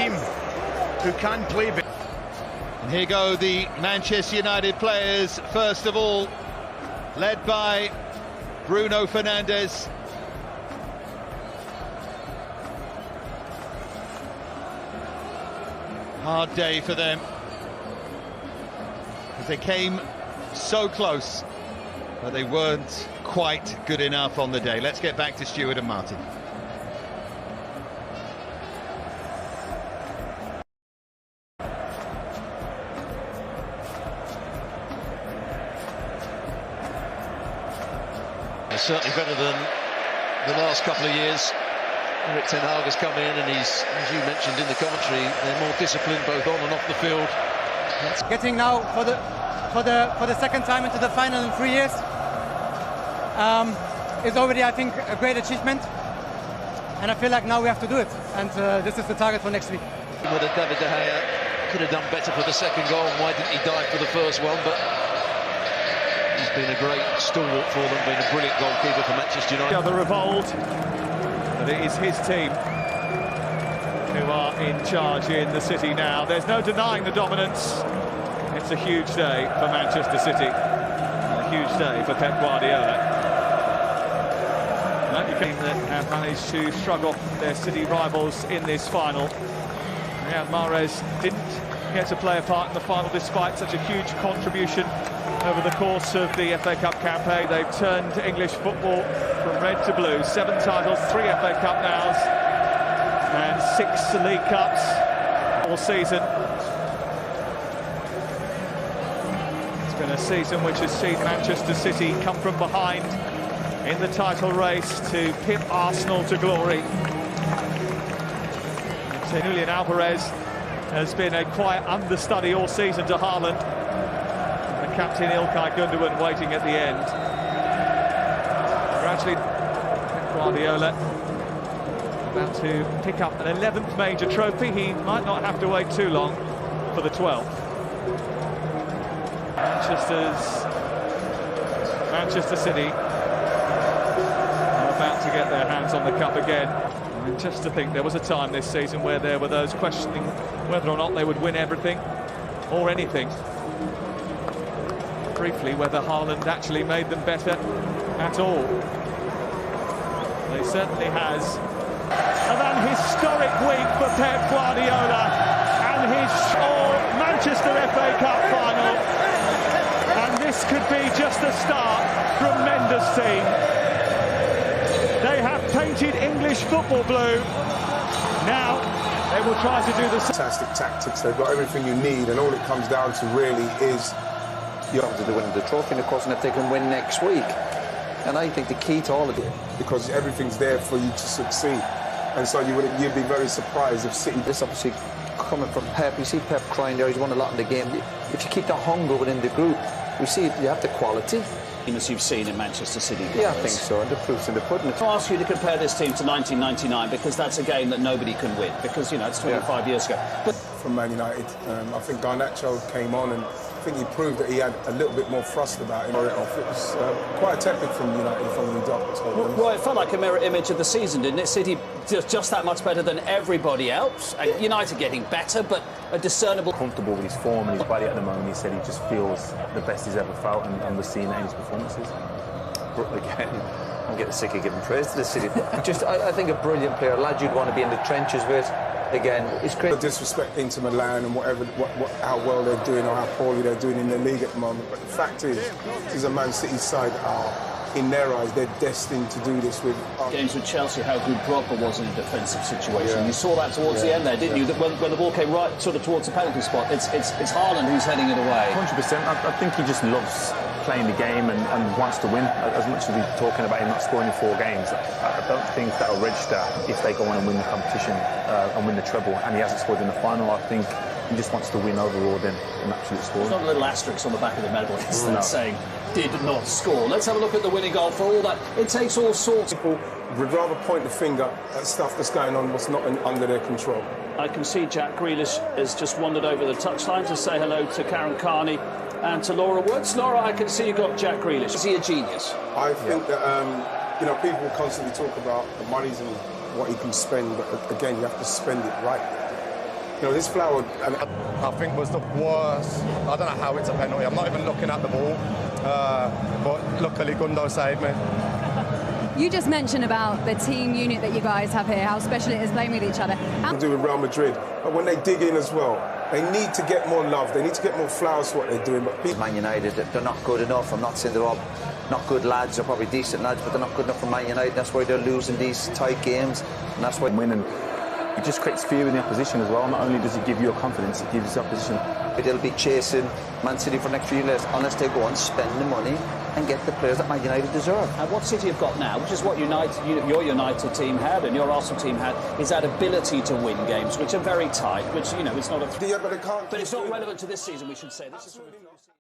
team who can play. And here go the Manchester United players, first of all, led by Bruno Fernandes. Hard day for them, because they came so close, but they weren't quite good enough on the day. Let's get back to Stuart and Martin. They're certainly better than the last couple of years. Erik ten Hag has come in, and he's, as you mentioned in the commentary, they're more disciplined both on and off the field. Getting now for the second time into the final in 3 years is already, I think, a great achievement, and I feel like now we have to do it, and this is the target for next week. Whether David De Gea could have done better for the second goal, and why didn't he dive for the first one? But he's been a great stalwart for them, been a brilliant goalkeeper for Manchester United. The other revolt, but it is his team who are in charge in the city now. There's no denying the dominance. It's a huge day for Manchester City, a huge day for Pep Guardiola. The team that have managed to shrug off their city rivals in this final. Riyad Mahrez didn't get to play a part in the final despite such a huge contribution over the course of the FA Cup campaign. They've turned English football from red to blue. 7 titles, 3 FA Cup nows, and 6 League Cups all season. It's been a season which has seen Manchester City come from behind in the title race to pit Arsenal to glory. Julian Alvarez has been a quiet understudy all season to Haaland. The captain Ilkay Gundogan waiting at the end. Gradually, Pep Guardiola about to pick up an 11th major trophy. He might not have to wait too long for the 12th. Manchester City are about to get their hands on the cup again. And just to think, there was a time this season where there were those questioning whether or not they would win everything or anything. Briefly, whether Haaland actually made them better at all. They certainly has. And an historic week for Pep Guardiola and his Manchester FA Cup final. And this could be just the start from Mendes' team. They have painted English football blue. Now they will try to do the fantastic tactics. They've got everything you need, and all it comes down to really is to win the trophy, and of course, and if they can win next week. And I think the key to all of it, because everything's there for you to succeed, and so you'd be very surprised if City. This obviously coming from Pep. You see Pep crying there. He's won a lot in the game. If you keep the hunger within the group, we see you have the quality. As you've seen in Manchester City. Yeah, I think so, and the proof's in the pudding. I'll ask you to compare this team to 1999, because that's a game that nobody can win, because, you know, it's 25 years ago. But from Man United, I think Garnacho came on, and I think he proved that he had a little bit more thrust about him. It was quite tepid from United from the dot. Well, it felt like a mirror image of the season, didn't it? City just that much better than everybody else, and United getting better, but a discernible... Comfortable with his form and his body at the moment. He said he just feels the best he's ever felt, and we're seeing that in his performances. Again, I'm getting sick of giving praise to the City. I think a brilliant player, a lad you'd want to be in the trenches with. Again, it's great. Disrespect into Milan and whatever, how well they're doing or how poorly they're doing in the league at the moment. But the fact is, this is a Man City side that are, in their eyes, they're destined to do this with. Games with Chelsea, how good Drogba was in a defensive situation. Yeah. You saw that towards the end there, didn't you? That when the ball came right sort of towards the penalty spot, it's Haaland who's heading it away. 100%. I think he just loves playing the game and wants to win. As much as we're talking about him not scoring in 4 games, I don't think that'll register if they go on and win the competition and win the treble. And he hasn't scored in the final. I think he just wants to win overall then an absolute score. There's not a little asterisk on the back of the medal that's saying did not score. Let's have a look at the winning goal. For all that, it takes all sorts. People would rather point the finger at stuff that's going on what's not under their control. I can see Jack Grealish has just wandered over the touchline to say hello to Karen Carney and to Laura Woods. Laura, I can see you got Jack Grealish. Is he a genius? I think that, you know, people constantly talk about the monies and what he can spend, but again, you have to spend it right. You know, this Flower... And I think was the worst. I don't know how it's a penalty. I'm not even looking at the ball. But luckily Gundo saved me. You just mentioned about the team unit that you guys have here, how special it is playing with each other. to do with Real Madrid. But when they dig in as well, they need to get more love. They need to get more flowers for what they're doing. But people... Man United, they're not good enough. I'm not saying they're all not good lads. They're probably decent lads, but they're not good enough for Man United. That's why they're losing these tight games, and that's why winning. It just creates fear in the opposition as well. Not only does it give you a confidence, it gives the opposition. They'll be chasing Man City for the next few years unless they go and spend the money and get the players that Man United deserve. And what City have got now, which is what your United team had and your Arsenal team had, is that ability to win games, which are very tight. Which it's not a. Yeah, but they can't. But it's not relevant to this season. We should say this is.